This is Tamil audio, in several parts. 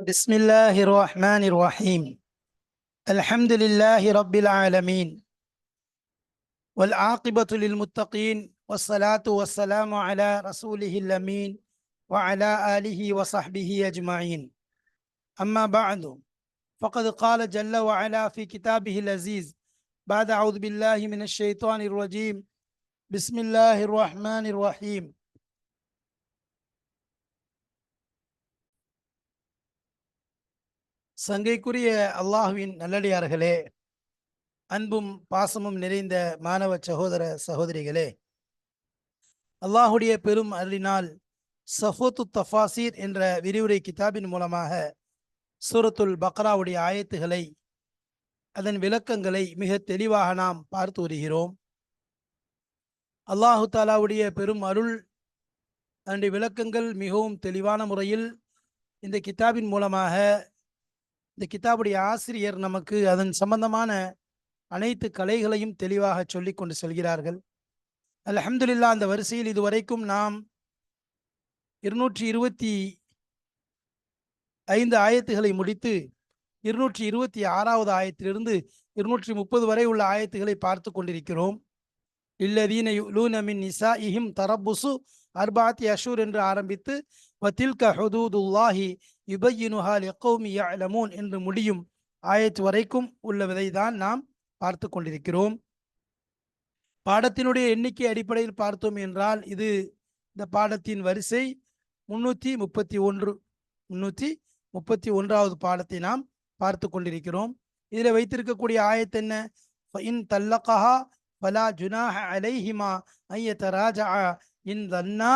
بسم الله الرحمن الرحيم. الحمد لله رب العالمين، والعاقبة للمتقين، والصلاة والسلام على رسوله الأمين وعلى آله وصحبه أجمعين. أما بعد، فقد قال جل وعلا في كتابه العزيز بعد أعوذ بالله من الشيطان الرجيم. بسم الله الرحمن الرحيم. சங்கைக்குரிய அல்லாஹுவின் நல்லடியார்களே, அன்பும் பாசமும் நிறைந்த மாணவ சகோதர சகோதரிகளே, அல்லாஹுடைய பெரும் அருளினால் சஃபூத்து தஃபாசீர் என்ற விரிவுரை கிதாபின் மூலமாக சூரத்துல் பக்ராவுடைய ஆயத்துகளை, அதன் விளக்கங்களை மிக தெளிவாக நாம் பார்த்து வருகிறோம். அல்லாஹு தாலாவுடைய பெரும் அருள், அதனுடைய விளக்கங்கள் மிகவும் தெளிவான முறையில் இந்த கிதாபின் மூலமாக இந்த கிதாபுடைய ஆசிரியர் நமக்கு அதன் சம்பந்தமான அனைத்து கலைகளையும் தெளிவாக சொல்லிக் கொண்டு செல்கிறார்கள். அல்ஹம்துலில்லாஹ், அந்த வரிசையில் இதுவரைக்கும் நாம் 225 ஆயத்துகளை முடித்து 226வது ஆயத்திலிருந்து 230 வரை உள்ள ஆயத்துகளை பார்த்து கொண்டிருக்கிறோம். இல்லதீன யுலூன மின் நிசாஇஹிம் தரப்புசு அர்பாத்தி அஷூர் என்று ஆரம்பித்து வதில்க ஹுதூதுல்லாஹி யுபய்யினுஹா லிகௌமி யஅலமூன் என்று முடியும் ஆயத்து வரைக்கும் உள்ள விதை தான் நாம் பார்த்து கொண்டிருக்கிறோம். பாடத்தினுடைய எண்ணிக்கை அடிப்படையில் பார்த்தோம் என்றால் இது இந்த பாடத்தின் வரிசை 331வது பாடத்தை நாம் பார்த்து கொண்டிருக்கிறோம். இதில் வைத்திருக்கக்கூடிய ஆயத்து என்ன? இன் தல்லகஹா ஃபலா ஜுனாஹ அலைஹிமா அன் யதராஜஅ இன் தன்னா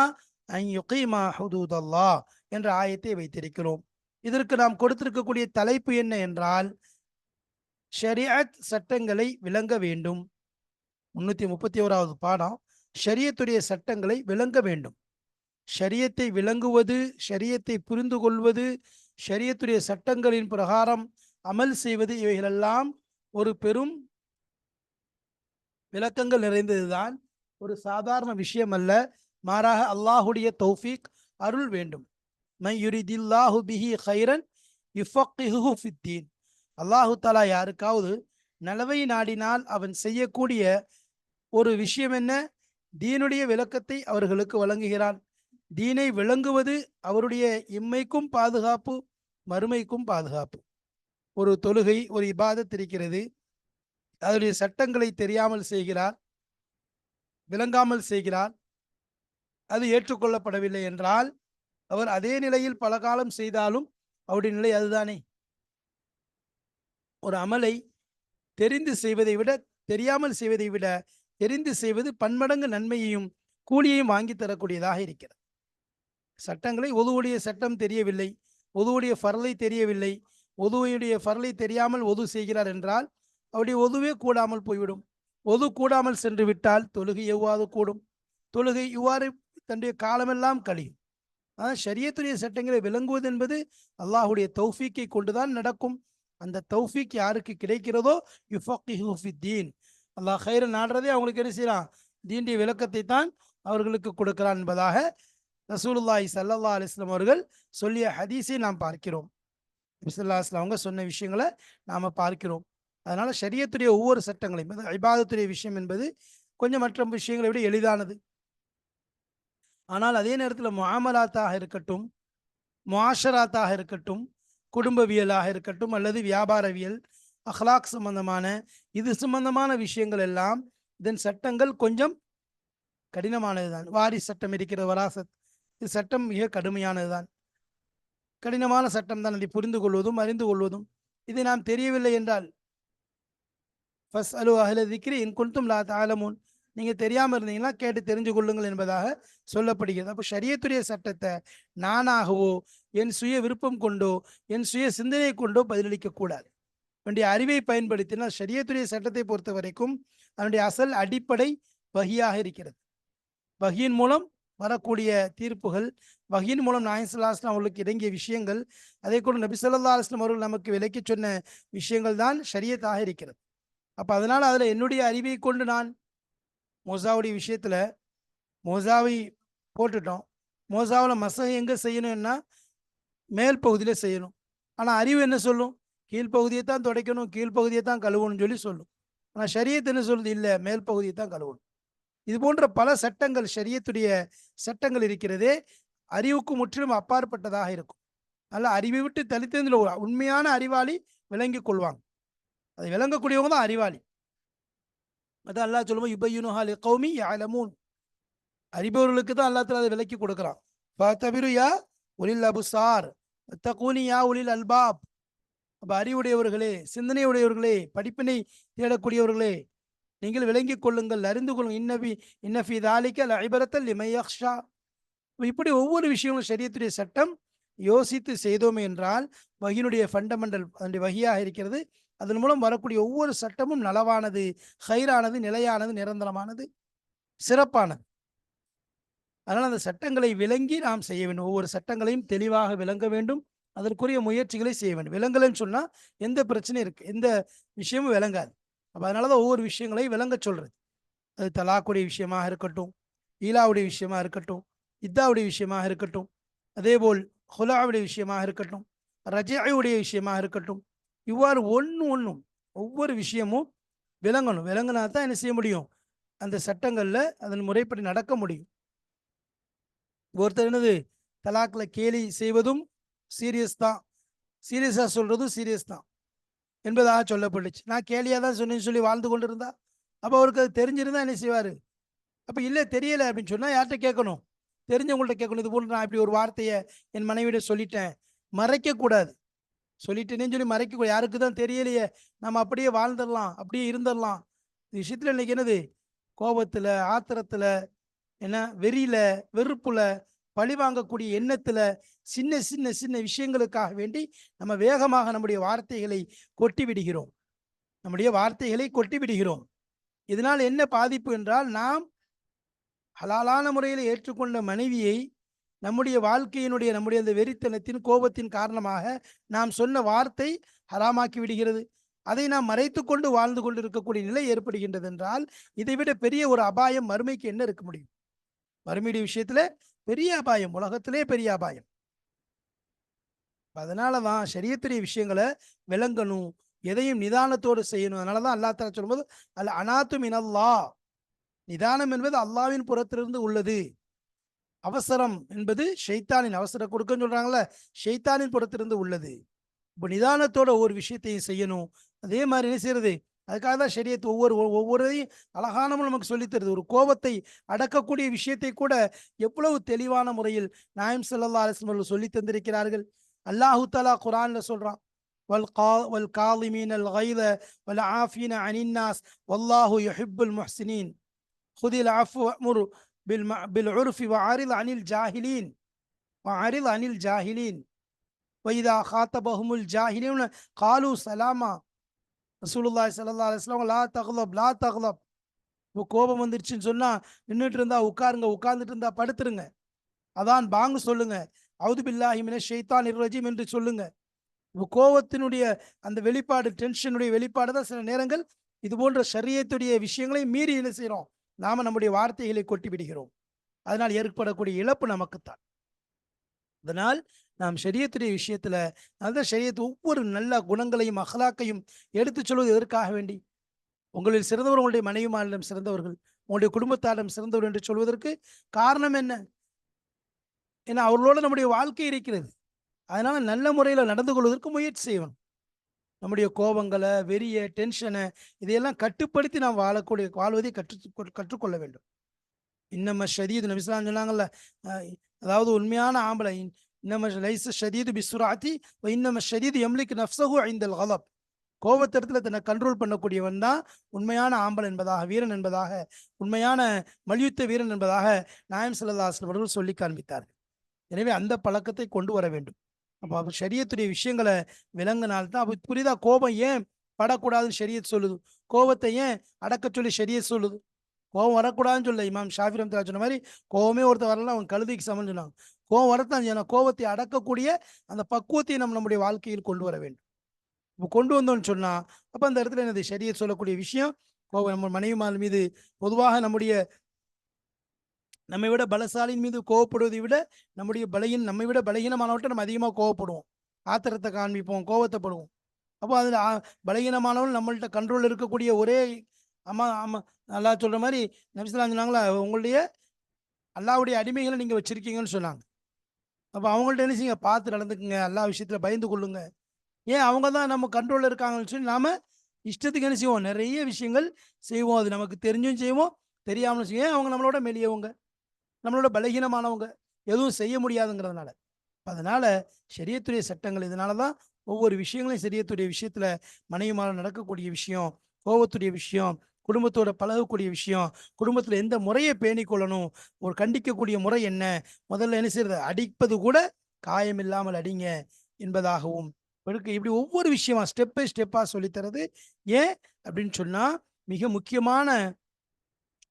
அன் யுகீமா ஹுதூதல்லாஹ் என்ற ஆயத்தை வைத்திருக்கிறோம். இதற்கு நாம் கொடுத்திருக்கக்கூடிய தலைப்பு என்ன என்றால், ஷரியத் சட்டங்களை விளங்க வேண்டும். 331வது பாடம், ஷரியத்துடைய சட்டங்களை விளங்க வேண்டும். ஷரியத்தை விளங்குவது, ஷரியத்தை புரிந்து கொள்வது, ஷரியத்துடைய சட்டங்களின் பிரகாரம் அமல் செய்வது, இவைகளெல்லாம் ஒரு பெரும் விளக்கங்கள் நிறைந்ததுதான். ஒரு சாதாரண விஷயம் அல்ல. மாறாக அல்லாஹுடைய தௌஃபீக், அருள் வேண்டும். மை யுரிதில்லாஹு பிஹி கைரன் யுஃபக்கிஹு ஃபித்தீன். அல்லாஹு தஆலா யாருக்காவது நலவை நாடினால் அவன் செய்யக்கூடிய ஒரு விஷயம் என்ன? தீனுடைய விளக்கத்தை அவர்களுக்கு வழங்குகிறான். தீனை விளங்குவது அவருடைய இம்மைக்கும் பாதுகாப்பு, மறுமைக்கும் பாதுகாப்பு. ஒரு தொழுகை, ஒரு இபாதத் இருக்கிறது, அதனுடைய சட்டங்களை தெரியாமல் செய்கிறார், விளங்காமல் செய்கிறார், அது ஏற்றுக்கொள்ளப்படவில்லை என்றால் அவர் அதே நிலையில் பல காலம் செய்தாலும் அவருடைய நிலை அதுதானே. ஒரு அமலை தெரிந்து செய்வதை விட, தெரியாமல் செய்வதை விட தெரிந்து செய்வது பன்மடங்கு நன்மையையும் கூலியையும் வாங்கி தரக்கூடியதாக இருக்கிறது. சட்டங்களை, ஒதுவுடைய சட்டம் தெரியவில்லை, ஒதுவுடைய ஃபர்லை தெரியவில்லை, ஒதுவுடைய ஃபர்லை தெரியாமல் ஒது செய்கிறார் என்றால் அவருடைய ஒதுவே கூடாமல் போய்விடும். ஒது கூடாமல் சென்று விட்டால் தொழுகை எவ்வாறு கூடும்? தொழுகை இவ்வாறு தன்னுடைய காலமெல்லாம் கழியும். ஷரியத்துடைய சட்டங்களை விளங்குவது என்பது அல்லாஹுடைய தௌஃபீக்கை கொண்டுதான் நடக்கும். அந்த தௌஃபீக் யாருக்கு கிடைக்கிறதோ யுஃபக்கிஹு ஃபித்தீன், அல்லாஹ் கைர நாடுறதே அவங்களுக்கு என்ன செய்யறான்? தீனுடைய விளக்கத்தை தான் அவர்களுக்கு கொடுக்கிறான் என்பதாக ரசூலுல்லாஹி ஸல்லல்லாஹு அலைஹி வஸல்லம் அவர்கள் சொல்லிய ஹதீஸை நாம் பார்க்கிறோம். நபி ஸல்லல்லாஹு அலைஹி வஸல்லம் அவங்க சொன்ன விஷயங்களை நாம் பார்க்கிறோம். அதனால ஷரியத்துடைய ஒவ்வொரு சட்டங்களையும், இபாதத்துடைய விஷயம் என்பது கொஞ்சம் மற்ற விஷயங்களை விட எளிதானது. ஆனால் அதே நேரத்தில் முஆமலாத்தாக இருக்கட்டும், முஆஷராத்தாக இருக்கட்டும், குடும்பவியலாக இருக்கட்டும், அல்லது வியாபாரவியல், அஹ்லாக் சம்பந்தமான, இது சம்பந்தமான விஷயங்கள் எல்லாம் இதன் சட்டங்கள் கொஞ்சம் கடினமானதுதான். வாரிசு சட்டம் இருக்கிற, வராசத், இது சட்டம் மிக கடுமையானதுதான், கடினமான சட்டம் தான். அதை புரிந்து கொள்வதும் அறிந்து கொள்வதும், இதை நாம் தெரியவில்லை என்றால் ஃபஸ்அலு அஹ்ல ஸிக்ரி இன் குன்தும் லா தஅலமூன், நீங்கள் தெரியாமல் இருந்தீங்கன்னா கேட்டு தெரிஞ்சு கொள்ளுங்கள் என்பதாக சொல்லப்படுகிறது. அப்போ ஷரியத்துடைய சட்டத்தை நானாகவோ என் சுய விருப்பம் கொண்டோ என் சுய சிந்தனை கொண்டோ பதிலளிக்கக்கூடாது. என்னுடைய அறிவை பயன்படுத்தினால் ஷரியத்துடைய சட்டத்தை பொறுத்த வரைக்கும் அதனுடைய அசல் அடிப்படை வஹியாக இருக்கிறது. வஹியின் மூலம் வரக்கூடிய தீர்ப்புகள், வஹியின் மூலம் நாயகம் ஸல்லல்லாஹு அலைஹி வஸல்லம் அவர்களுக்கு இறங்கிய விஷயங்கள், அதே கூட நபி ஸல்லல்லாஹு அலைஹி வஸல்லம் அவர்கள் நமக்கு விளக்கி சொன்ன விஷயங்கள் தான் ஷரியத்தாக இருக்கிறது. அப்போ அதனால் அதில் என்னுடைய அறிவை கொண்டு நான் மோசாவுடைய விஷயத்தில் மோசாவை போட்டுட்டோம், மோசாவில் மசகு எங்கே செய்யணும்னா மேல் பகுதியில் செய்யணும். ஆனால் அறிவு என்ன சொல்லும்? கீழ்ப்பகுதியை தான் துடைக்கணும், கீழ்ப்பகுதியை தான் கழுவணும்னு சொல்லி சொல்லும். ஆனால் ஷரியத் என்ன சொல்லுது? இல்லை, மேல் பகுதியை தான் கழுவணும். இது போன்ற பல சட்டங்கள், ஷரியத்துடைய சட்டங்கள் இருக்கிறதே அறிவுக்கு முற்றிலும் அப்பாற்பட்டதாக இருக்கும். நல்ல அறிவை விட்டு தனித்ததில் ஒரு உண்மையான அறிவாளி விளங்கி கொள்வாங்க. அதை விளங்கக்கூடியவங்க தான் அறிவாளி. அதான் அல்லாஹ் சொல்லுவோம், யுபையுனுஹா லிகௌமி யஅலமூன். அறிபவர்களுக்கு தான் அல்லாஹ் தஆலா அதை விளக்கி கொடுக்குறான். ஃபதபிரு யா உலில் அபுசார் வத்தகூனி யா உலில் அல்பாப். அப்ப அறிவுடையவர்களே, சிந்தனை உடையவர்களே, படிப்பினை தேடக்கூடியவர்களே, நீங்கள் விளங்கிக் கொள்ளுங்கள், அறிந்து கொள்ளுங்கள். இன்னஃபி தாலிக லஇபரத்தல் லிமன் யக்ஷா. இப்படி ஒவ்வொரு விஷயங்களும் ஷரியத்துடைய சட்டம் யோசித்து செய்தோம் என்றால் வஹியினுடைய ஃபண்டமெண்டல் அதனுடைய வஹியாக இருக்கிறது. அதன் மூலம் வரக்கூடிய ஒவ்வொரு சட்டமும் நலவானது, ஹைரானது, நிலையானது, நிரந்தரமானது, சிறப்பானது. அதனால் அந்த சட்டங்களை விளங்கி நாம் செய்ய வேண்டும். ஒவ்வொரு சட்டங்களையும் தெளிவாக விளங்க வேண்டும். அதற்குரிய முயற்சிகளை செய்ய வேண்டும். விளங்கலைன்னு சொன்னால் எந்த பிரச்சனையும் இருக்கு, எந்த விஷயமும் விளங்காது. அப்போ அதனால தான் ஒவ்வொரு விஷயங்களையும் விளங்க சொல்றது. அது தலாக்குடைய விஷயமாக இருக்கட்டும், ஈலாவுடைய விஷயமாக இருக்கட்டும், இத்தாவுடைய விஷயமாக இருக்கட்டும், அதேபோல் ஹுலாவுடைய விஷயமாக இருக்கட்டும், ரஜாவுடைய விஷயமாக இருக்கட்டும், இவ்வாறு ஒன்றும் ஒவ்வொரு விஷயமும் விளங்கணும். விளங்கினா தான் என்ன செய்ய முடியும்? அந்த சட்டங்களில் அதன் முறைப்படி நடக்க முடியும். ஒருத்தர் என்னது தலாக்கில் கேலி செய்வதும் சீரியஸ் தான், சீரியஸாக சொல்றதும் சீரியஸ் தான் என்பதாக சொல்லப்பட்டுச்சு. நான் கேலியாக தான் சொன்னேன்னு சொல்லி வாழ்ந்து கொண்டு இருந்தா, அப்போ அவருக்கு அது தெரிஞ்சிருந்தா என்ன செய்வார்? அப்போ இல்லை தெரியலை அப்படின்னு சொன்னால் யார்கிட்ட கேட்கணும்? தெரிஞ்சவங்கள்ட்ட கேட்கணும். இது போல் நான் இப்படி ஒரு வார்த்தையை என் மனைவியிட சொல்லிட்டேன், மறைக்கக்கூடாது. சொல்லிட்டேனேன்னு சொல்லி மறைக்கக்கூடாது. யாருக்கு தான் தெரியலையே, நம்ம அப்படியே வாழ்ந்துடலாம், அப்படியே இருந்துடலாம். இந்த விஷயத்தில் இன்னைக்கு என்னது? கோபத்தில், ஆத்திரத்தில், என்ன வெறியில, வெறுப்புல, பழி வாங்கக்கூடிய எண்ணத்துல, சின்ன சின்ன சின்ன விஷயங்களுக்காக வேண்டி நம்ம வேகமாக நம்முடைய வார்த்தைகளை கொட்டி விடுகிறோம். நம்முடைய வார்த்தைகளை கொட்டி விடுகிறோம். இதனால் என்ன பாதிப்பு என்றால், நாம் ஹலாலான முறையில் ஏற்றுக்கொண்ட மனைவியை நம்முடைய வாழ்க்கையினுடைய நம்முடைய அந்த வெறித்தனத்தின் கோபத்தின் காரணமாக நாம் சொன்ன வார்த்தை ஹராமாக்கி விடுகிறது. அதை நாம் மறைத்து கொண்டு வாழ்ந்து கொண்டு இருக்கக்கூடிய நிலை ஏற்படுகின்றது என்றால், இதைவிட பெரிய ஒரு அபாயம் மறுமைக்கு என்ன இருக்க முடியும்? மறுமையுடைய விஷயத்துல பெரிய அபாயம், உலகத்திலே பெரிய அபாயம். அதனாலதான் ஷரியத்துடைய விஷயங்களை விளங்கணும், எதையும் நிதானத்தோடு செய்யணும். அதனாலதான் அல்லாஹ் தஆலா சொல்லும்போது அல் அனாத்து மினல்லாஹ், நிதானம் என்பது அல்லாஹ்வின் புறத்திலிருந்து உள்ளது. அவசரம் என்பது ஷைத்தானின், அவசரம் கொடுக்கன்னு சொல்றாங்கல்ல, ஷைத்தானின் புறத்திலிருந்து உள்ளது. இப்போ நிதானத்தோட ஒவ்வொரு விஷயத்தையும் செய்யணும். அதே மாதிரி என்ன செய்யறது? அதுக்காக தான் ஷரியத் ஒவ்வொருதையும் அழகான நமக்கு சொல்லித் தருது. ஒரு கோபத்தை அடக்கக்கூடிய விஷயத்தை கூட எவ்வளவு தெளிவான முறையில் நாயம் ஸல்லல்லாஹு அலைஹி வஸல்லம் அவர்கள் சொல்லி தந்திருக்கிறார்கள். அல்லாஹு தஆலா குர்ஆன்ல சொல்றான், வல் காலிமீனல் கைத வல் ஆஃபீன அனின் நாஸ் வல்லாஹு யுஹிப்புல் முஹ்சினீன் ஹுதில் அஃப்வ வஅ்முர் பில் உர்ஃபி வஅரித் அனில் ஜாஹிலீன் வைதா காத்தபஹுமுல் ஜாஹிலூன காலு சலாமா. ரசூலுல்லாஹி ஸல்லல்லாஹு அலைஹி வஸல்லம் லா தக்லப். இப்போ கோபம் வந்துருச்சுன்னு சொன்னா நின்றுட்டு இருந்தா உட்காருங்க, உட்கார்ந்துட்டு இருந்தா படுத்துருங்க. அதான் பாங்கு சொல்லுங்க, அவுது பில்லாஹி மினஷ் ஷைத்தானிர் ரஜீம் என்று சொல்லுங்க. இப்போ கோபத்தினுடைய அந்த வெளிப்பாடு, டென்ஷனுடைய வெளிப்பாடு தான் சில நேரங்கள் இது போன்ற ஷரியத்துடைய விஷயங்களை மீறி என்ன செய்யறோம்? நாம நம்முடைய வார்த்தைகளை கொட்டி விடுகிறோம். அதனால் ஏற்படக்கூடிய இழப்பு நமக்குத்தான். அதனால் நாம் ஷரியத்துடைய விஷயத்துல அந்த ஷரியத் ஒவ்வொரு நல்ல குணங்களையும் அஹ்லாக்கையும் எடுத்துச் சொல்வது எதற்காக வேண்டி? உங்களில் சிறந்தவர் உங்களுடைய மனைவிமாரிடம் சிறந்தவர்கள், உங்களுடைய குடும்பத்தாரிடம் சிறந்தவர் என்று சொல்வதற்கு காரணம் என்ன? ஏன்னா அவர்களோடு நம்முடைய வாழ்க்கை இருக்கிறது. அதனால நல்ல முறையில் நடந்து கொள்வதற்கு முயற்சி செய்யணும். நம்முடைய கோபங்களை, வெறிய, டென்ஷனை இதையெல்லாம் கட்டுப்படுத்தி நாம் வாழ்வதை கற்றுக்கொள்ள வேண்டும். இன்னம ஷதீது நபி ஸல்லல்லாஹு அலைஹி வஸல்லம் சொன்னாங்கல்ல, அதாவது உண்மையான ஆம்பளை இன்னம லைஸ ஷதீது பிஸ்ஸுராத்தி வ இன்னம ஷதீது யம்லிக் நஃப்ஸஹு இன்தல் கலப். கோபத்திடத்தில் தன்னை கண்ட்ரோல் பண்ணக்கூடியவன் தான் உண்மையான ஆம்பல் என்பதாக, வீரன் என்பதாக, உண்மையான மல்யுத்த வீரன் என்பதாக நாயம் ஸல்லல்லாஹு அலைஹி வஸல்லம் அவர்கள் சொல்லி காண்பித்தார்கள். எனவே அந்த பழக்கத்தை கொண்டு வர வேண்டும். அப்போ ஷரியத்துடைய விஷயங்களை விளங்கினால்தான் அப்போ புரிதா கோபம் ஏன் படக்கூடாதுன்னு ஷரியத் சொல்லுது, கோபத்தை ஏன் அடக்க சொல்லி ஷரியத் சொல்லுது. கோபம் வரக்கூடாதுன்னு சொல்ல இமாம் ஷாஃபி ரஹ்மத்துல்லாஹி சொன்ன மாதிரி கோபமே ஒருத்தர் வரலாம் அவன் கழுதைக்கு சமன்னு சொன்னாங்க. கோபம் வரத்தான் செய்யணும். கோபத்தை அடக்கக்கூடிய அந்த பக்குவத்தை நம்முடைய வாழ்க்கையில் கொண்டு வர வேண்டும். இப்போ கொண்டு வந்தோம்னு சொன்னா அப்ப அந்த இடத்துல என்னது? ஷரியத் சொல்லக்கூடிய விஷயம் கோபம் நம்ம மனைவிமார் மீது பொதுவாக நம்முடைய நம்மை விட பலசாலியின் மீது கோவப்படுவதை விட நம்மை விட பலகீனமானவர்கிட்ட நம்ம அதிகமாக கோவப்படுவோம், ஆத்திரத்தை காண்பிப்போம், கோவத்தைப்படுவோம். அப்போ அதில் பலகீனமானவர்கள் நம்மள்ட்ட கண்ட்ரோல் இருக்கக்கூடிய ஒரே அம்மா அம்மா நல்லா சொல்கிற மாதிரி நபிஸ்லாம் சொன்னாங்களா, உங்களுடைய அல்லாவுடைய அடிமைகளை நீங்கள் வச்சுருக்கீங்கன்னு சொன்னாங்க. அப்போ அவங்கள்ட்ட என்ன செய்யுங்க, பார்த்து நடந்துக்குங்க, எல்லா விஷயத்தில் பயந்து கொள்ளுங்க. ஏன் அவங்க தான் நம்ம கண்ட்ரோலில் இருக்காங்கன்னு சொல்லி நாம் இஷ்டத்துக்கு என்ன செய்வோம், நிறைய விஷயங்கள் செய்வோம். அது நமக்கு தெரிஞ்சும் செய்வோம், தெரியாமலும் செய்வோம். ஏன் அவங்க நம்மளோட மெலியவங்க, நம்மளோட பலகீனமானவங்க, எதுவும் செய்ய முடியாதுங்கிறதுனால. அதனால ஷரியத்துடைய சட்டங்கள் இதனால தான் ஒவ்வொரு விஷயங்களையும் ஷரியத்துடைய விஷயத்துல மனைவிமார நடக்கக்கூடிய விஷயம், கோபத்துடைய விஷயம், குடும்பத்தோட பழகக்கூடிய விஷயம், குடும்பத்தில் எந்த முறையை பேணிக் கொள்ளணும், ஒரு கண்டிக்கக்கூடிய முறை என்ன, முதல்ல என்ன செய்யறது, அடிப்பது கூட காயம் இல்லாமல் அடிங்க என்பதாகவும் இப்படி ஒவ்வொரு விஷயமா ஸ்டெப் பை ஸ்டெப்பா சொல்லித்தரது. ஏன் அப்படின்னு சொன்னா, மிக முக்கியமான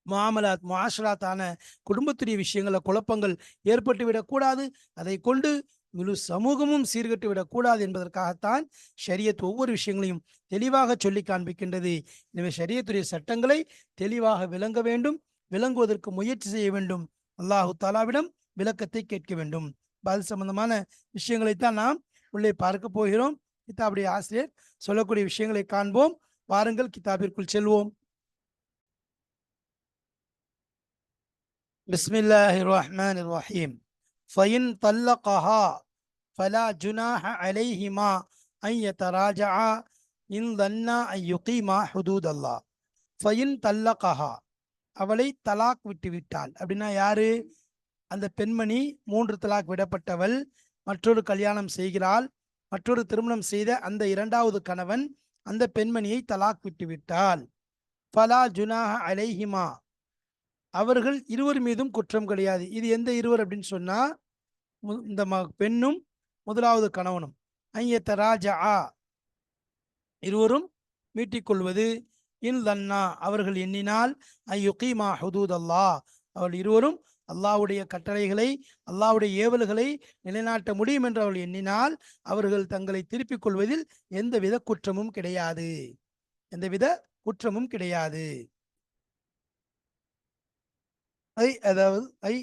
முஆமலாத் முஆஷராத்தான குடும்பத்துடைய விஷயங்கள்ல குழப்பங்கள் ஏற்பட்டு விடக்கூடாது, அதை கொண்டு முழு சமூகமும் சீர்கெட்டு விடக்கூடாது என்பதற்காகத்தான் ஷரியத் ஒவ்வொரு விஷயங்களையும் தெளிவாக சொல்லி காண்பிக்கின்றது. எனவே ஷரியத்துடைய சட்டங்களை தெளிவாக விளங்க வேண்டும், விளங்குவதற்கு முயற்சி செய்ய வேண்டும், அல்லாஹு தாலாவிடம் விளக்கத்தை கேட்க வேண்டும். அது சம்பந்தமான விஷயங்களைத்தான் நாம் உள்ளே பார்க்க போகிறோம். கிதாபுடைய ஆசிரியர் சொல்லக்கூடிய விஷயங்களை காண்போம். வாருங்கள் கிதாபிற்குள் செல்வோம். بسم الله الرحمن الرحيم. فإن طلقها فلا جناح عليهما أن يتراجعا إن ظنا أن يقيما حدود الله. فإن طلقها, அவளை தலாக் விட்டு விட்டாள் அப்படின்னா யாரு, அந்த பெண்மணி 3 தலாக் விடப்பட்டவள், மற்றொரு கல்யாணம் செய்கிறாள், மற்றொரு திருமணம் செய்த அந்த இரண்டாவது கணவன் அந்த பெண்மணியை தலாக் விட்டு விட்டாள். ஃபலா ஜுனாஹ அலைஹிமா, அவர்கள் இருவர் மீதும் குற்றம் கிடையாது. இது எந்த இருவர் அப்படின்னு சொன்னா, இந்த பெண்ணும் முதலாவது கணவனும். ஐயத்தராஜா, இருவரும் மீட்டிக்கொள்வது. இன் தன்னா, அவர்கள் எண்ணினால், ஐயுகீமா ஹுதூத் அல்லாஹ், அவர்கள் இருவரும் அல்லாஹ்வுடைய கட்டளைகளை, அல்லாஹ்வுடைய ஏவல்களை நிலைநாட்ட முடியும் என்று அவர்கள் எண்ணினால், அவர்கள் தங்களை திருப்பிக் கொள்வதில் எந்தவித குற்றமும் கிடையாது, எந்தவித குற்றமும் கிடையாது.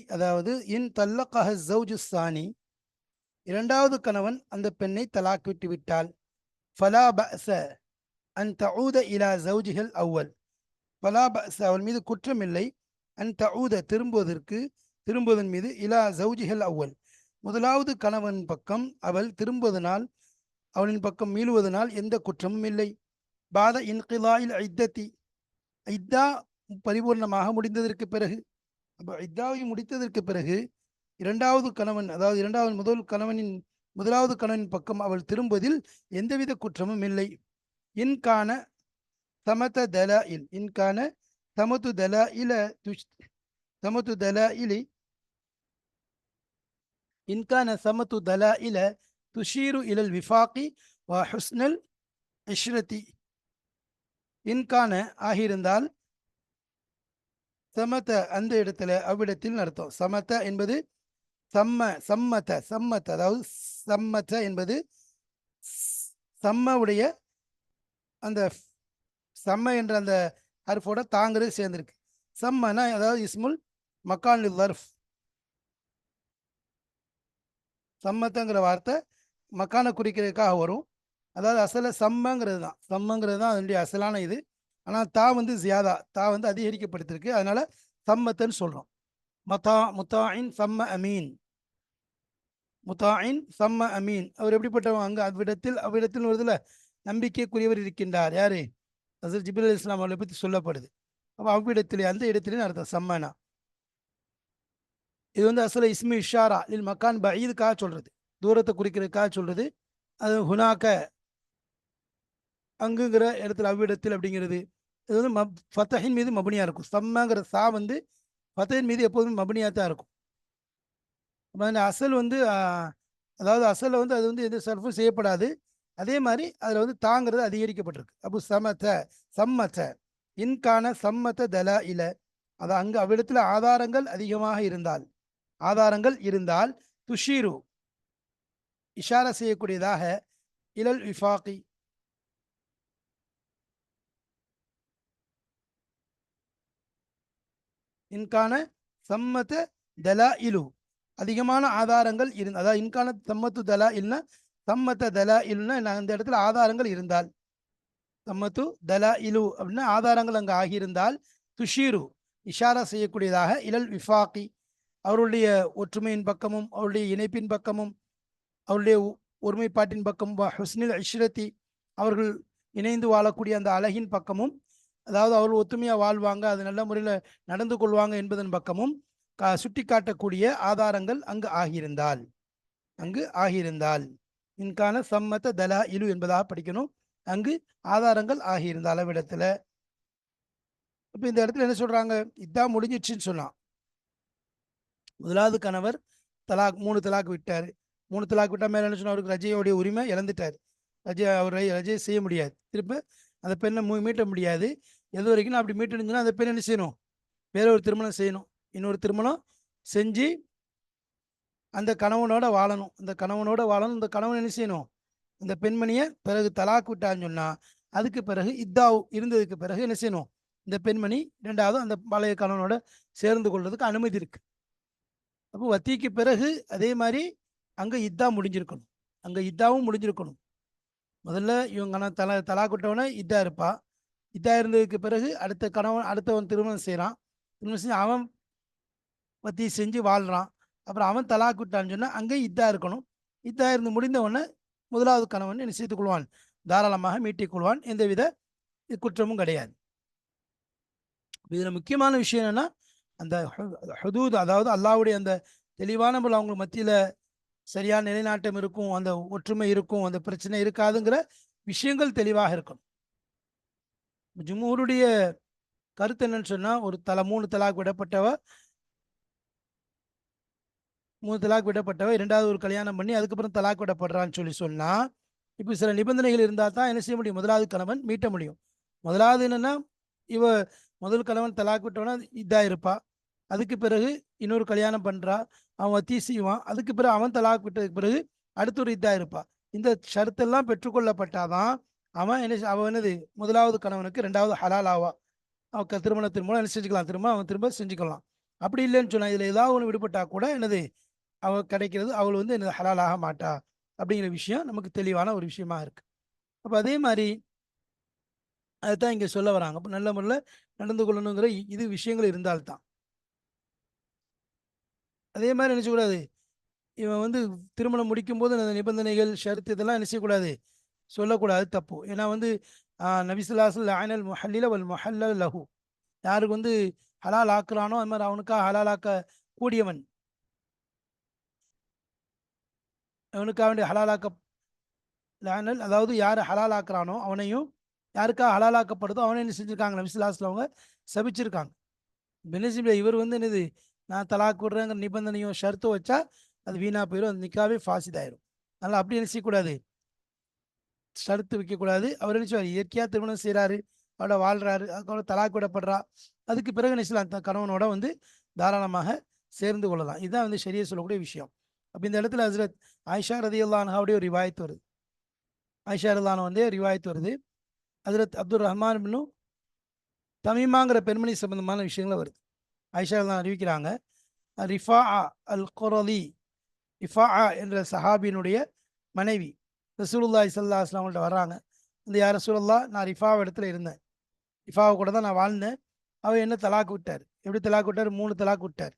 அதாவது இன் தல்லகஹ ஸௌஜு ஸானி, இரண்டாவது கணவன் அந்த பெண்ணை தலாக் விட்டு விட்டால், ஃபலா பஅஸ அன் தஊத இலா ஸௌஜிஹல் அவ்வல், ஃபலா பஅஸ, அவள் மீது குற்றம் இல்லை, அன் தஊத திரும்புவதன் மீது, இலா ஸௌஜிஹல் அவ்வல், முதலாவது கணவன் பக்கம் அவள் திரும்புவதனால், அவளின் பக்கம் மீளுவதனால் எந்த குற்றமும் இல்லை. பாத இன்கிலாயில் ஐத்தத்தி, ஐத்தா பரிபூர்ணமாக முடிந்ததற்கு பிறகு, அப்போ இத்தாவை முடித்ததற்கு பிறகு இரண்டாவது கணவன், அதாவது முதலாவது கணவனின் பக்கம் அவள் திரும்புவதில் எந்தவித குற்றமும் இல்லை. இன்கான சமத தலாயில், இன்கான சமத்து தலாயில சமத்து தலாயிலி, இன்கான சமத்து தலாயில துஷீரு இலல் விஃபாக்கி வ ஹுஸ்னல் இஷ்ரதி, இன்கான ஆகியிருந்தால், சமத்த அந்த இடத்துல அவ்விடத்தில் அர்த்தம். சமத்த என்பது சம்மத்த, அதாவது சம்மத்த என்பது சம்மவுடைய அந்த சம்ம என்ற அந்த ஹர்ஃபோட தாங்கிறது சேர்ந்திருக்கு. சம்மனா அதாவது இஸ்முல் மக்கான் லர்ஃப், சம்மத்தங்கிற வார்த்தை மக்கானை குறிக்கிறதுக்காக வரும். அதாவது அசல சம்மங்கிறது தான் அதனுடைய அசலான இது. ஆனால் தா ஜியாதா, தா அதிகரிக்கப்படுத்திருக்கு, அதனால சம்மத்தன்னு சொல்றோம். முத்தாயின் சம்ம அமீன், முத்தாயின் சம்ம அமீன், அவர் எப்படிப்பட்டவங்க, அங்க அவ்விடத்தில் வருதுல, நம்பிக்கைக்குரியவர் இருக்கின்றார். யாரு, ஹஸரத் ஜிப்ரீல் அலைஹிஸ்ஸலாம் அவர்களை பற்றி சொல்லப்படுது. அப்போ அவ்விடத்திலே, அந்த இடத்திலே அர்த்தம் சம்மனா. இது அசல இஸ்மி இஷாரா லில் மக்கான் பஈதுக்காக சொல்றது, தூரத்தை குறிக்கிறதுக்காக சொல்றது. அது ஹுனாக்க அங்குங்கிற இடத்துல, அவ்விடத்தில் அப்படிங்கிறது, இது ஃபத்தஹின் மீது மபனியா இருக்கும். சம்மங்கிற சா ஃபத்தஹின் மீது எப்போதுமே மபனியா தான் இருக்கும். அசல் அதாவது அசல்ல அது எந்த சர்ஃபும் செய்யப்படாது. அதே மாதிரி அதில் தாங்கிறது அதிகரிக்கப்பட்டிருக்கு. அப்போ சம்மத்த இன்கான சம்மத்த தலா இல, அது அங்கு அவ்விடத்தில் ஆதாரங்கள் இருந்தால் துஷீரு இஷாரா செய்யக்கூடியதாக, இலல் விஃபாக்கி, இன்கான சம்மத தலா இலு, அதிகமான ஆதாரங்கள் இருந்து, அதாவது இன்கான சம்மத்து தலா இல்லைன்னா சம்மத்த தலா இலுன்னா அந்த இடத்துல ஆதாரங்கள் இருந்தால், சம்மத்து தலா இலு அப்படின்னா ஆதாரங்கள் அங்கு ஆகியிருந்தால், துஷீரு இஷாரா செய்யக்கூடியதாக, இலல் விஃபாக்கி அவருடைய ஒற்றுமையின் பக்கமும் அவருடைய இணைப்பின் பக்கமும் அவருடைய ஒருமைப்பாட்டின் பக்கமும், ஹுஸ்னில் இஷ்ரத்தி அவர்கள் இணைந்து வாழக்கூடிய அந்த அழகின் பக்கமும், அதாவது அவர்கள் ஒத்துமையாக வாழ்வாங்க, அது நல்ல முறையில் நடந்து கொள்வாங்க என்பதன் பக்கமும் சுட்டி காட்டக்கூடிய ஆதாரங்கள் அங்கு ஆகியிருந்தால் இன்கான சம்மத்த தலா இலு என்பதாக படிக்கணும். அங்கு ஆதாரங்கள் ஆகியிருந்த அளவிடத்துல. இப்போ இந்த இடத்துல என்ன சொல்றாங்க, இதான் முடிஞ்சிடுச்சுன்னு சொன்னான். முதலாவது கணவர் தலாக் 3 தலாக் விட்டார். 3 தலாக் விட்டா மேலே என்ன சொன்னா, அவருக்கு ரஜையோடைய உரிமை இழந்துட்டார். அவர் ரஜையை செய்ய முடியாது, திரும்ப அந்த பெண்ணை மீட்ட முடியாது. எது வரைக்கும் அப்படி மீட்டுச்சுன்னா அந்த பெண் என்ன செய்யணும், வேற ஒரு திருமணம் செய்யணும். இன்னொரு திருமணம் செஞ்சு அந்த கணவனோட வாழணும். அந்த கணவன் என்ன செய்யணும், அந்த பெண்மணியை பிறகு தலாக் விட்டான்னு சொன்னா அதுக்கு பிறகு இத்தாவு இருந்ததுக்கு பிறகு என்ன செய்யணும், இந்த பெண்மணி இரண்டாவது அந்த பழைய கணவனோட சேர்ந்து கொள்றதுக்கு அனுமதி இருக்கு. அப்போ வத்திக்கு பிறகு அதே மாதிரி அங்கே இத்தாவும் முடிஞ்சிருக்கணும். முதல்ல இவங்க தலாக் விட்டவன இதா இருப்பா. இதா இருந்ததுக்கு பிறகு அடுத்தவன் திருமணம் செய்கிறான். திருமணம் செஞ்சு அவன் வத்தி செஞ்சு வாழ்கிறான். அப்புறம் அவன் தலாக் விட்டான்னு சொன்னால் அங்கே இதா இருக்கணும். இதா இருந்து முடிந்த உடனே முதலாவது கணவன் என்ன செய்து கொள்வான், தாராளமாக மீட்டிக் கொள்வான். எந்தவித குற்றமும் கிடையாது. இதில் முக்கியமான விஷயம் என்னன்னா, அந்த ஹுதூத், அதாவது அல்லாஹ்வுடைய அந்த தெளிவான அவங்க மத்தியில் சரியான நிலைநாட்டம் இருக்கும், அந்த ஒற்றுமை இருக்கும், அந்த பிரச்சனை இருக்காதுங்கிற விஷயங்கள் தெளிவாக இருக்கணும். ஜும்ஹூருடைய கருத்து என்னன்னு சொன்னா, ஒரு 3 தலாக் விடப்பட்டவ 3 தலாக் விடப்பட்டவ இரண்டாவது ஒரு கல்யாணம் பண்ணி அதுக்கப்புறம் தலாக் விடப்படுறான்னு சொன்னா, இப்போ சில நிபந்தனைகள் இருந்தால் தான் என்ன செய்ய முடியும், முதலாவது கணவன் மீட்ட முடியும். முதலாவது என்னன்னா, முதல் கணவன் தலாக் விட்டவனா இதா இருப்பா. அதுக்கு பிறகு இன்னொரு கல்யாணம் பண்றா, அவன் வத்தி செய்வான். அதுக்கு பிறகு அவன் தலாக் விட்டதுக்கு பிறகு அடுத்த ஒரு இதா இருப்பா. இந்த ஷரத்தெல்லாம் பெற்றுக்கொள்ளப்பட்டாதான் அவன் என்னது முதலாவது கணவனுக்கு இரண்டாவது ஹலால் ஆவா. அவன் திருமணத்தின் மூலம் என்ன செஞ்சுக்கலாம், அவன் திரும்ப செஞ்சுக்கலாம். அப்படி இல்லைன்னு சொன்னா, இதுல ஏதாவது ஒன்று விடுபட்டா கூட என்னது அவள் கிடைக்கிறது, அவள் என்னது ஹலால் ஆக மாட்டா அப்படிங்கிற விஷயம் நமக்கு தெளிவான ஒரு விஷயமா இருக்கு. அப்போ அதே மாதிரி அதுதான் இங்க சொல்ல வராங்க. அப்போ நல்ல முறையில் நடந்து கொள்ளணுங்கிற இது விஷயங்கள் இருந்தால்தான். அதே மாதிரி நினைச்சக்கூடாது, இவன் திருமணம் முடிக்கும் போது அந்த நிபந்தனைகள் ஷரத்து இதெல்லாம் என்ன செய்யக்கூடாது, சொல்லக்கூடாது, தப்பு. ஏன்னா நபிசுல்லாசல் ஆனல் முஹல்லில வல் முஹல்லல் லஹு, யாருக்கு ஹலால் ஆக்குறானோ அது மாதிரி அவனுக்காக ஹலால் ஆக்க கூடியவன், அவனுக்காக வேண்டிய ஹலாலாக்க லானல், அதாவது யார் ஹலால் ஆக்குறானோ அவனையும் யாருக்காக ஹலாலாக்கப்படுதோ அவனை என்ன செஞ்சுருக்காங்க, நபிசுல்லாஸ்ல அவங்க சபிச்சிருக்காங்க. பெனிசிபில் இவர் என்னது, நான் தலாக் விடுறேங்கிற நிபந்தனையோ ஷர்த்தோ வச்சா அது வீணா போயிடும், அது நிக்காவே ஃபாசிதாயிரும். அதனால் அப்படி என்ன செய்யக்கூடாது, ஷர்த்து வைக்கக்கூடாது. அவர் என்ன செய்வார், இயற்கையாக திருமணம் செய்கிறாரு, அவரோட வாழ்கிறாரு, அதுக்கப்புறம் தலாக் விடப்படுறா, அதுக்கு பிறகு நினைச்சலாம் கணவனோட தாராளமாக சேர்ந்து கொள்ளலாம். இதுதான் ஷரியத் சொல்லக்கூடிய விஷயம். அப்போ இந்த இடத்துல ஹஸ்ரத் ஆயிஷா ரலியல்லாஹு அன்ஹாவுடைய ஒரு ரிவாயத் வருது. ஆயிஷா ரலியல்லாஹு அன்ஹா ரிவாயத் வருது. ஹஸ்ரத் அப்துல் ரஹ்மான் இப்னு தமீமாங்கிற பெண்மணி சம்பந்தமான விஷயங்கள் வருது. ஆயிஷா ரலியல்லாஹு அறிவிக்கிறாங்க, ரிஃபா அல் குரலி, ரிஃபா என்ற சஹாபியினுடைய மனைவி ரசூலுல்லாஹி ஸல்லல்லாஹு அலைஹி வஸல்லம் வர்றாங்க. இந்த யார் ரசூலுல்லாஹ், நான் ரிஃபாவ இடத்துல இருந்தேன், ரிஃபாவை கூட தான் நான் வாழ்ந்தேன், அவர் என்ன தலாக் விட்டார். எப்படி தலாக் விட்டார், 3 தலாக் விட்டார்.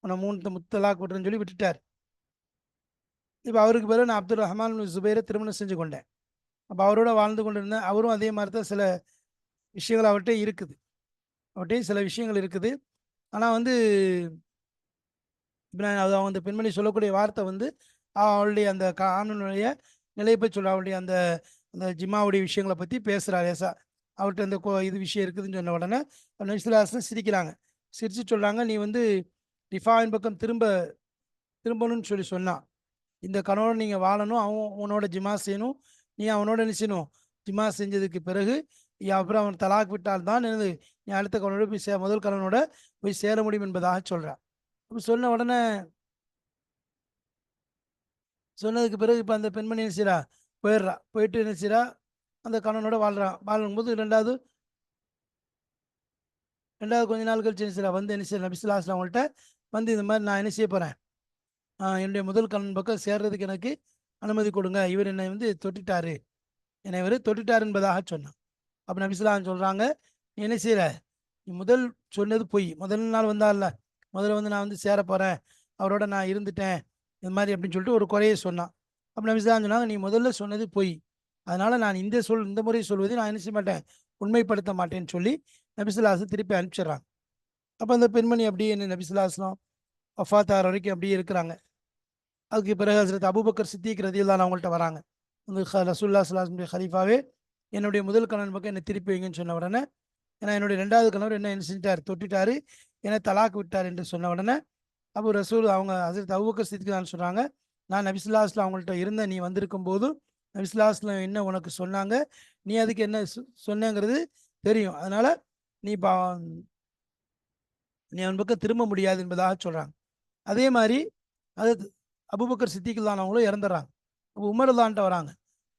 நான் 3 தலாக் விட்டுறேன்னு சொல்லி விட்டுட்டார். இப்போ அவருக்கு பிறகு நான் அப்துல் ரஹ்மான் ஜுபைரை திருமணம் செஞ்சு கொண்டேன். அப்போ அவரோட வாழ்ந்து கொண்டு இருந்தேன். அவரும் அதே மாதிரி தான் சில விஷயங்கள் அவர்கிட்டையும் சில விஷயங்கள் இருக்குது. ஆனால் அவங்க அந்த பெண்மணி சொல்லக்கூடிய வார்த்தை அவளுடைய அந்த ஆணுடைய நிலையை பற்றி அவளுடைய அந்த அந்த ஜிம்மாவுடைய விஷயங்களை பற்றி பேசுகிறார். ஏசா அவர்கிட்ட அந்த இது விஷயம் இருக்குதுன்னு சொன்ன உடனே நபிசுல்லாஸ்லாம் சிரிக்கிறாங்க. சிரித்து சொல்கிறாங்க, நீ ரிஃபாவின் பக்கம் திரும்பணும்னு சொன்னான், இந்த கணவன் நீங்கள் வாழணும், அவன் உன்னோட ஜிமா செய்யணும், நீ அவனோட என்ன செய்யணும், ஜிமா செஞ்சதுக்கு பிறகு அப்புறம் அவன் தலாக் விட்டால் தான் நீ அடுத்த கணவனோட போய் முதல் கணவனோட போய் சேர முடியும் என்பதாக சொல்கிறான். அப்படி சொன்ன உடனே சொன்னதுக்கு பிறகு இப்போ அந்த பெண்மணி என்ன செய்கிறா, போயிட்டு என்ன செய்கிறா, அந்த கணவனோட வாழும்போது ரெண்டாவது கொஞ்ச நாள் கழிச்சு என்ன செய்கிறா, என்ன செய்யற நபிசுல்லாஸ்லாம் அவங்கள்ட்ட வந்து இந்த மாதிரி நான் என்ன செய்ய போகிறேன், என்னுடைய முதல் கணவன் பக்கம் சேர்றதுக்கு எனக்கு அனுமதி கொடுங்க, இவர் என்னை வந்து தொட்டுட்டாரு, என்னை இவர் தொட்டுட்டார் என்பதாக சொன்னான். அப்போ நபிசுல்லாம் சொல்கிறாங்க, நீ என்ன செய்கிற, நீ முதல் சொன்னது பொய். முதல் நாள் வந்தார்ல, முதல்ல வந்து நான் வந்து சேர போகிறேன், அவரோட நான் இருந்துட்டேன், இது மாதிரி அப்படின்னு சொல்லிட்டு ஒரு குறையை சொன்னான். அப்போ நபிசுல்லாம் சொன்னாங்க, நீ முதல்ல சொன்னது பொய், அதனால் நான் இந்த முறை சொல்வதை நான் என்ன செய்ய மாட்டேன், உண்மைப்படுத்த மாட்டேன்னு சொல்லி நபிசுல்லாசம் திருப்பி அனுப்பிச்சிடுறாங்க. அப்போ அந்த பெண்மணி அப்படியே என்ன நபிசுல்லாஸ்லாம் வஃபாத்தார் வரைக்கும் அப்படியே இருக்கிறாங்க. அதுக்கு பிறகு ஹசரத் அபூபக்கர் சித்திக் ரதியல்லாஹு அவங்கள்ட்ட வராங்க. வந்து ரசூலுல்லாஹி ஸல்லல்லாஹு அலைஹி வஸல்லம் ஹலீஃபாவே, என்னுடைய முதல் கணவன் பக்கம் என்னை திருப்பி வைங்கன்னு சொன்ன உடனே, ஏன்னா என்னுடைய 2வது கணவர் என்ன செஞ்சிட்டார், தொட்டுட்டாரு, என்னை தலாக் விட்டார் என்று சொன்ன உடனே, அப்போ ரசூல் அவங்க ஹசரத் அபூபக்கர் சித்திக் தான் சொல்கிறாங்க, நான் நபி ஸல்லல்லாஹு அலைஹி வஸல்லம் அவங்கள்ட்ட இருந்த நீ வந்திருக்கும் போது நபி ஸல்லல்லாஹு அலைஹி வஸல்லம் என்ன உனக்கு சொன்னாங்க, நீ அதுக்கு என்ன சொன்னேங்கிறது தெரியும், அதனால நீ நீ அவன் பக்கம் திரும்ப முடியாது என்பதாக சொல்கிறாங்க. அதே மாதிரி அது அபூபக்கர் சித்திக்குல்லான் அவங்களும் இறந்துடுறாங்க. அப்போ உமர்லான்ட்ட வராங்க.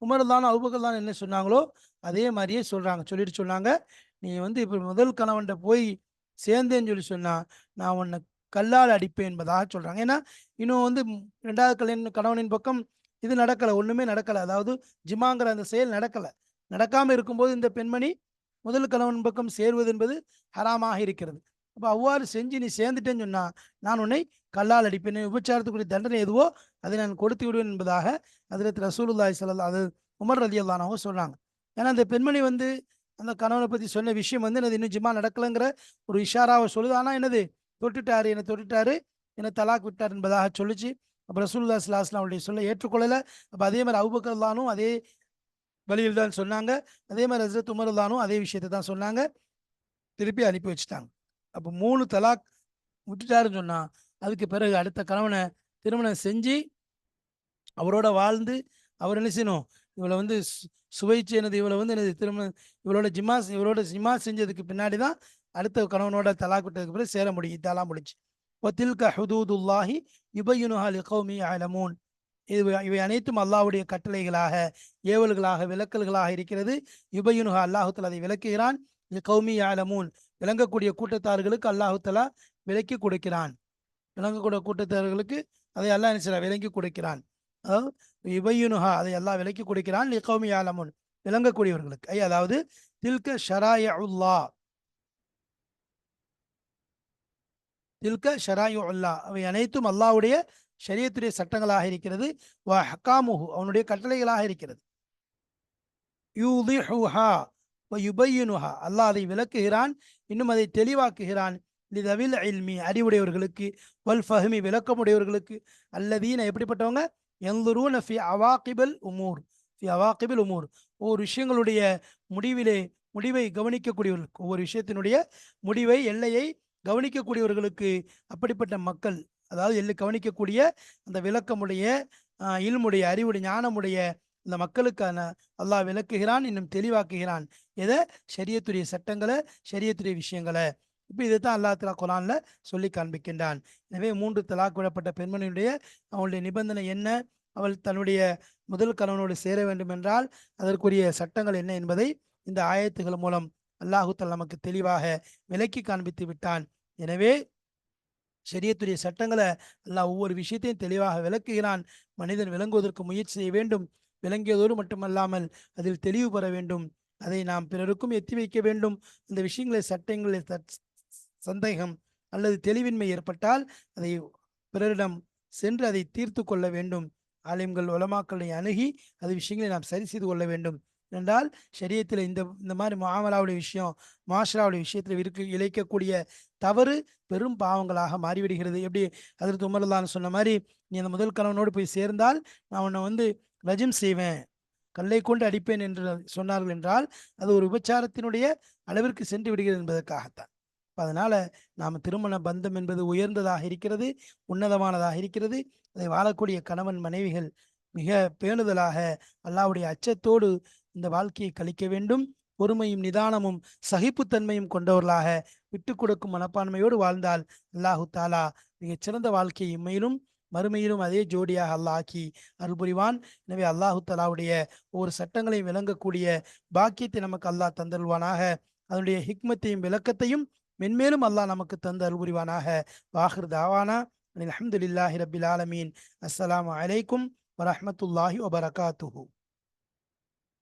உமர்லான் அபூபக்கர்லான் என்ன சொன்னாங்களோ அதே மாதிரியே சொல்கிறாங்க. சொல்லிட்டு சொன்னாங்க, நீ வந்து இப்போ முதல் கணவன்கிட்ட போய் சேர்ந்தேன்னு சொல்லி சொன்னா நான் உன்னை கல்லால் அடிப்பேன் என்பதாக சொல்கிறாங்க. ஏன்னா இன்னும் வந்து 2வது கணவனின் பக்கம் இது நடக்கலை, ஒன்றுமே நடக்கலை, அதாவது ஜிமாங்கிற அந்த செயல் நடக்கலை. நடக்காமல் இருக்கும்போது இந்த பெண்மணி முதல் கணவன் பக்கம் சேருவது என்பது ஹராமாக இருக்கிறது. அப்போ அவ்வாறு செஞ்சு நீ சேர்ந்துட்டேன்னு சொன்னா நான் உன்னை கல்லால் அடிப்பேன், விபச்சாரத்துக்குரிய தண்டனை எதுவோ அதை நான் கொடுத்து விடுவேன் என்பதாக ஹஜ்ரத் ரசூலுல்லாஹி ஸல்லல்லாஹு அது உமர் ரலியல்லாஹு அன்ஹு சொல்றாங்க. ஏன்னா அந்த பெண்மணி வந்து அந்த கணவனை பற்றி சொன்ன விஷயம் வந்து என்னது, இன்னும் ஜிமா நடக்கலைங்கிற ஒரு இஷாராவை சொல்லுது. ஆனால் என்னது, தொட்டுட்டாரு, என்னை தொட்டுட்டாரு, என்னை தலாக் விட்டார் என்பதாக சொல்லிச்சு. அப்போ ரசூலுல்லாஹி ஸல்லல்லாஹு அலைஹி வஸல்லம் அவருடைய சொல்ல ஏற்றுக்கொள்ளலை. அப்போ அதே மாதிரி அபூபக்கர் ரலியல்லாஹு அதே வழியில் தான் சொன்னாங்க. அதே மாதிரி ஹஜ்ரத் உமர் ரலியல்லாஹு அதே விஷயத்தை தான் சொன்னாங்க. திருப்பி அனுப்பி வச்சுட்டாங்க. அப்போ 3 தலாக் விட்டுட்டாருன்னு சொன்னா அதுக்கு பிறகு அடுத்த கணவனை திருமணம் செஞ்சு அவரோட வாழ்ந்து அவர் என்ன செய்யணும், இவளை வந்து சுவைச்சு என்னது, இவளை வந்து என்னது திருமணம், இவளோட ஜிமா செஞ்சதுக்கு பின்னாடி தான் அடுத்த கணவனோட தலாக் விட்டதுக்கு பிறகு சேர முடியும், இதெல்லாம் முடிச்சு. வத்தில்க ஹுதூதுல்லாஹி யுபய்யினுஹா லிகௌமி யஅலமூன். இவை அனைத்தும் அல்லாஹ்வுடைய கட்டளைகளாக, ஏவல்களாக, விலக்கல்களாக இருக்கிறது. யுபய்யினுஹா, அல்லாஹு தஆலா அதை விளக்குகிறான். லிகௌமி யஅலமூன், விளங்கக்கூடிய கூட்டத்தார்களுக்கு அல்லாஹு தஆலா விலக்கி கொடுக்கிறான். விளங்கக்கூடிய கூட்டத்தார்களுக்கு அதை அல்லாஹ் என்ன செய்றான், விளங்கி கொடுக்கிறான். அதாவது யுபய்யினுஹா, அதை அல்லாஹ் விலக்கி கொடுக்கிறான். லிகௌமி யஅலமூன், விளங்கக்கூடியவர்களுக்கு. அதாவது தில்க ஷராயிஉல்லாஹ், தில்க ஷராயிஉல்லாஹ், அவை அனைத்தும் அல்லாஹ்வுடைய ஷரியத்துடைய சட்டங்களாக இருக்கிறது. வ ஹகாமுஹு, அவனுடைய கட்டளைகளாக இருக்கிறது. யூதிஹுஹா வ யுபய்யினுஹா, அல்லாஹ் அதை விளக்குகிறான், இன்னும் அதை தெளிவாக்குகிறான். லிதவில் இல்மி, அறிவுடையவர்களுக்கு, வல் ஃபஹ்மி, விளக்கமுடையவர்களுக்கு, அல்லதீன, எப்படிப்பட்டவங்க, யன்துரூன ஃபி அவாகிபில் உமூர், ஃபி அவாகிபில் உமூர், ஒவ்வொரு விஷயங்களுடைய முடிவை கவனிக்கக்கூடியவர்களுக்கு, ஒவ்வொரு விஷயத்தினுடைய முடிவை, எல்லையை கவனிக்கக்கூடியவர்களுக்கு, அப்படிப்பட்ட மக்கள், அதாவது கவனிக்கக்கூடிய அந்த விளக்கமுடைய, இல்முடைய, அறிவுடைய, ஞானமுடைய இந்த மக்களுக்கான அல்லாஹ் விளக்குகிறான், இன்னும் தெளிவாக்குகிறான். எதை, ஷரியத்துடைய சட்டங்களை, ஷரியத்துடைய விஷயங்களை. இப்போ இதைத்தான் அல்லாஹ் தஆலா குர்ஆன்ல சொல்லி காண்பிக்கின்றான். எனவே 3 தலாக் விடப்பட்ட பெண்மணியுடைய அவளுடைய நிபந்தனை என்ன, அவள் தன்னுடைய முதல் கணவனோடு சேர வேண்டும் என்றால் அதற்குரிய சட்டங்கள் என்ன என்பதை இந்த ஆயத்துகள் மூலம் அல்லாஹு தஆலா நமக்கு தெளிவாக விளக்கி காண்பித்து விட்டான். எனவே ஷரியத்துடைய சட்டங்களை அல்லாஹ் ஒவ்வொரு விஷயத்தையும் தெளிவாக விளக்குகிறான். மனிதன் விளங்குவதற்கு முயற்சி செய்ய வேண்டும். விளங்கியதோடு மட்டுமல்லாமல் அதில் தெளிவு பெற வேண்டும். அதை நாம் பிறருக்கும் எத்தி வைக்க வேண்டும். இந்த விஷயங்களில் சட்டங்களில் சந்தேகம் அல்லது தெளிவின்மை ஏற்பட்டால் அதை பிறரிடம் சென்று அதை தீர்த்து கொள்ள வேண்டும். ஆலிம்கள், உலமாக்களை அணுகி அது விஷயங்களை நாம் சரி செய்து கொள்ள வேண்டும். என்றால் ஷரியத்தில் இந்த மாதிரி முஆமலாவுடைய விஷயம், மாஷராவுடைய விஷயத்தில் இழைக்கக்கூடிய தவறு பெரும் பாவங்களாக மாறிவிடுகிறது. எப்படி ஹஜ்ரத் உமர் ரலியல்லாஹு சொன்ன மாதிரி, நீ அந்த முதல் கணவனோடு போய் சேர்ந்தால் நான் உன்னை வந்து ரஜம் செய்வேன், கல்லை கொண்டு அடிப்பேன் என்று சொன்னார்கள் என்றால் அது ஒரு விபச்சாரத்தினுடைய அளவிற்கு சென்று விடுகிறது என்பதற்காகத்தான். அதனால நாம் திருமண பந்தம் என்பது உயர்ந்ததாக இருக்கிறது, உன்னதமானதாக இருக்கிறது. அதை வாழக்கூடிய கணவன் மனைவிகள் மிக பேணுதலாக அல்லாஹ்வுடைய அச்சத்தோடு இந்த வாழ்க்கையை கழிக்க வேண்டும். பொறுமையும் நிதானமும் சகிப்புத்தன்மையும் கொண்டவர்களாக விட்டு கொடுக்கும் மனப்பான்மையோடு வாழ்ந்தால் அல்லாஹு தாலா மிகச்சிறந்த வாழ்க்கையை இம்மையிலும் மறுமையிலும் அதே ஜோடியாக அல்லாஹ் ஆக்கி அருள் புரிவான். எனவே அல்லாஹு தாலாவுடைய ஒவ்வொரு சட்டங்களையும் விளங்கக்கூடிய பாக்கியத்தை நமக்கு அல்லாஹ் தந்தருள்வானாக. அதனுடைய ஹிக்மத்தையும் விளக்கத்தையும் மென்மேலும் அல்லாஹ் நமக்கு தந்த அருள் புரிவானாக. வாஹிர் தாவானா அல்ஹம்துலில்லாஹி ரப்பில் ஆலமீன். அஸ்ஸலாமு அலைக்கும் வரஹ்மத்துல்லாஹி வபரகாத்துஹு.